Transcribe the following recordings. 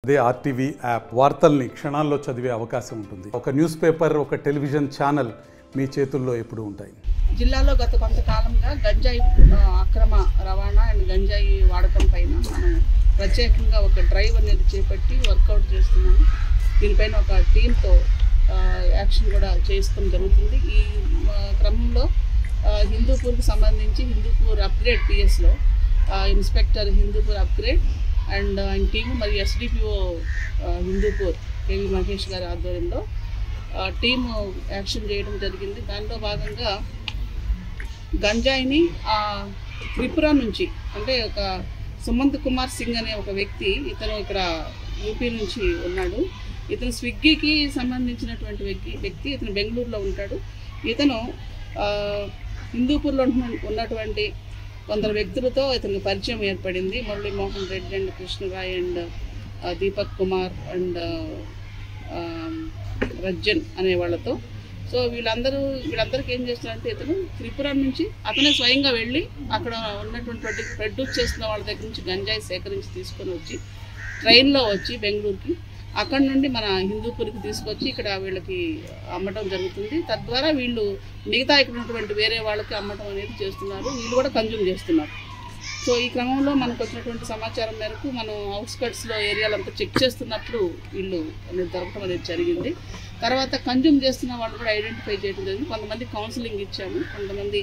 అదే RTV app వార్తల్ని క్షణాల్లో చదివే అవకాశం ఉంటుంది. ఒక న్యూస్ పేపర్, ఒక టెలివిజన్ ఛానల్ మీ చేతుల్లో ఎప్పుడూ ఉంటాయి. జిల్లాలో గత కొంతకాలంగా గంజాయి అక్రమ రవాణా అండ్ గంజాయి వాడకం పైన మనం ప్రత్యేకంగా ఒక డ్రైవ్ అనేది చేపట్టి వర్కౌట్ చేస్తున్నాము. దీనిపైన ఒక టీంతో యాక్షన్ కూడా చేసుకోవడం జరుగుతుంది. ఈ క్రమంలో హిందూపూర్కి సంబంధించి హిందూపూర్ అప్గ్రేడ్ పిఎస్లో ఇన్స్పెక్టర్ హిందూపూర్ అప్గ్రేడ్ అండ్ ఆయన టీము మరియు ఎస్డిపిఓ హిందూపూర్ కేవి మహేష్ గారి ఆధ్వర్యంలో టీము యాక్షన్ చేయడం జరిగింది. దానిలో భాగంగా గంజాయిని త్రిపుర నుంచి, అంటే ఒక సుమంత్ కుమార్ సింగ్ అనే ఒక వ్యక్తి, ఇతను ఇక్కడ యూపీ నుంచి ఉన్నాడు. ఇతను స్విగ్గీకి సంబంధించినటువంటి వ్యక్తి. ఇతను బెంగళూరులో ఉంటాడు. ఇతను హిందూపూర్లో ఉన్నటువంటి కొందరు వ్యక్తులతో ఇతనికి పరిచయం ఏర్పడింది. Muralimohan Reddy and Krishnarai and Deepak Kumar and Rajjan అనే వాళ్ళతో. సో వీళ్ళందరికీ ఏం చేస్తున్నారంటే, ఇతను త్రిపుర నుంచి అతనే స్వయంగా వెళ్ళి అక్కడ ఉన్నటువంటి ప్రొడ్యూస్ చేస్తున్న వాళ్ళ దగ్గర నుంచి గంజాయి సేకరించి తీసుకొని వచ్చి ట్రైన్లో వచ్చి బెంగళూరుకి, అక్కడ నుండి మన హిందూపూర్కి తీసుకొచ్చి ఇక్కడ వీళ్ళకి అమ్మటం జరుగుతుంది. తద్వారా వీళ్ళు మిగతా ఇక్కడ ఉన్నటువంటి వేరే వాళ్ళకి అమ్మటం అనేది చేస్తున్నారు. వీళ్ళు కూడా కన్జ్యూమ్ చేస్తున్నారు. సో ఈ క్రమంలో మనకు వచ్చినటువంటి సమాచారం మేరకు మనం అవుట్స్కట్స్లో ఏరియాలంతా చెక్ చేస్తున్నప్పుడు వీళ్ళు అనేది దొరకడం అనేది జరిగింది. తర్వాత కన్జ్యూమ్ చేస్తున్న వాళ్ళు కూడా ఐడెంటిఫై చేయడం జరిగింది. కొంతమంది కౌన్సిలింగ్ ఇచ్చాము, కొంతమంది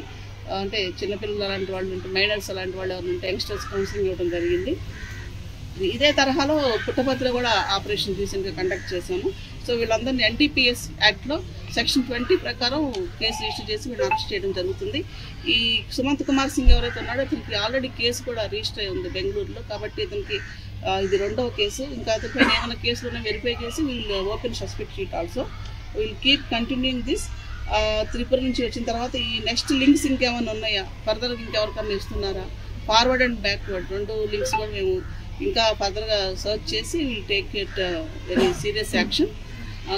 అంటే చిన్నపిల్లలు అలాంటి వాళ్ళు ఉంటే, మైనర్స్ అలాంటి వాళ్ళు ఎవరు ఉంటే యంగ్స్టర్స్ కౌన్సిలింగ్ ఇవ్వడం జరిగింది. ఇదే తరహాలో పుట్టపర్తిలో కూడా ఆపరేషన్ రీసెంట్గా కండక్ట్ చేశాము. సో వీళ్ళందరినీ ఎన్డీపీఎస్ యాక్ట్లో సెక్షన్ 20 ప్రకారం కేసు రిజిస్టర్ చేసి వీళ్ళు అరెస్ట్ చేయడం జరుగుతుంది. ఈ సుమంత్ కుమార్ సింగ్ ఎవరైతే ఉన్నాడో ఇతనికి ఆల్రెడీ కేసు కూడా రిజిస్టర్ అయి ఉంది బెంగళూరులో. కాబట్టి ఇతనికి ఇది 2వ కేసు. ఇంకా అతనిపైన ఏమైనా కేసులు వెరిఫై చేసి వీళ్ళు open suspect sheet also wheel keep continuing this. Tripura నుంచి వచ్చిన తర్వాత ఈ నెక్స్ట్ లింక్స్ ఇంకేమైనా ఉన్నాయా, ఫర్దర్గా ఇంకెవరికన్నా ఇస్తున్నారా, ఫార్వర్డ్ అండ్ బ్యాక్వర్డ్ 2 లింక్స్ కూడా మేము ఇంకా ఫర్దర్గా సర్చ్ చేసి will take it very serious action.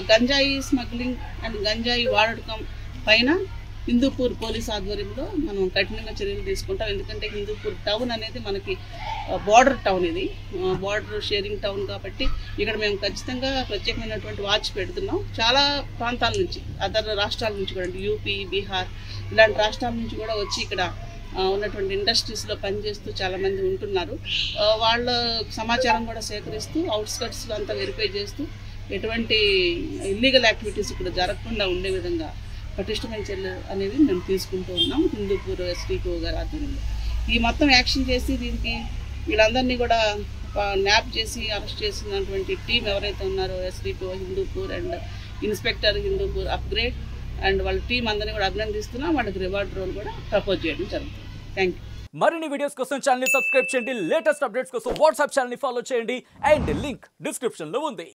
గంజాయి స్మగ్లింగ్ అండ్ గంజాయి వాడకం పైన హిందూపూర్ పోలీస్ ఆధ్వర్యంలో మనం కఠినంగా చర్యలు తీసుకుంటాం. ఎందుకంటే హిందూపూర్ టౌన్ అనేది మనకి బార్డర్ టౌన్, ఇది బార్డర్ షేరింగ్ టౌన్ కాబట్టి ఇక్కడ మేము ఖచ్చితంగా ప్రత్యేకమైనటువంటి వాచ్ పెడుతున్నాం. చాలా ప్రాంతాల నుంచి, అదర్ రాష్ట్రాల నుంచి కూడా, యూపీ, బీహార్ ఇలాంటి రాష్ట్రాల నుంచి కూడా వచ్చి ఇక్కడ ఉన్నటువంటి ఇండస్ట్రీస్లో పనిచేస్తూ చాలామంది ఉంటున్నారు. వాళ్ళ సమాచారం కూడా సేకరిస్తూ అవుట్స్కట్స్లో అంతా వెరిఫై చేస్తూ ఎటువంటి ఇల్లీగల్ యాక్టివిటీస్ ఇక్కడ జరగకుండా ఉండే విధంగా పటిష్టమైన చర్యలు అనేవి మేము తీసుకుంటూ ఉన్నాం హిందూపూర్ ఎస్డిపిఓ గారి ఆధ్వర్యంలో. ఈ మొత్తం యాక్షన్ చేసి దీనికి వీళ్ళందరినీ కూడా న్యాప్ చేసి అరెస్ట్ చేసినటువంటి టీం ఎవరైతే ఉన్నారో SDPO Hindupur and inspector Hindupur upgrade and వాళ్ళ టీం అందరినీ కూడా అభినందిస్తున్నాం. వాళ్ళకి రివార్డ్ రోల్ కూడా ప్రపోజ్ చేయడం జరుగుతుంది. Thank you. మరిన్ని వీడియోస్ కోసం ఛానల్ ని సబ్స్క్రైబ్ చేయండి. లేటెస్ట్ అప్డేట్స్ కోసం వాట్సాప్ ఛానల్ ని ఫాలో చేయండి. అండ్ లింక్ డిస్క్రిప్షన్ లో ఉంది.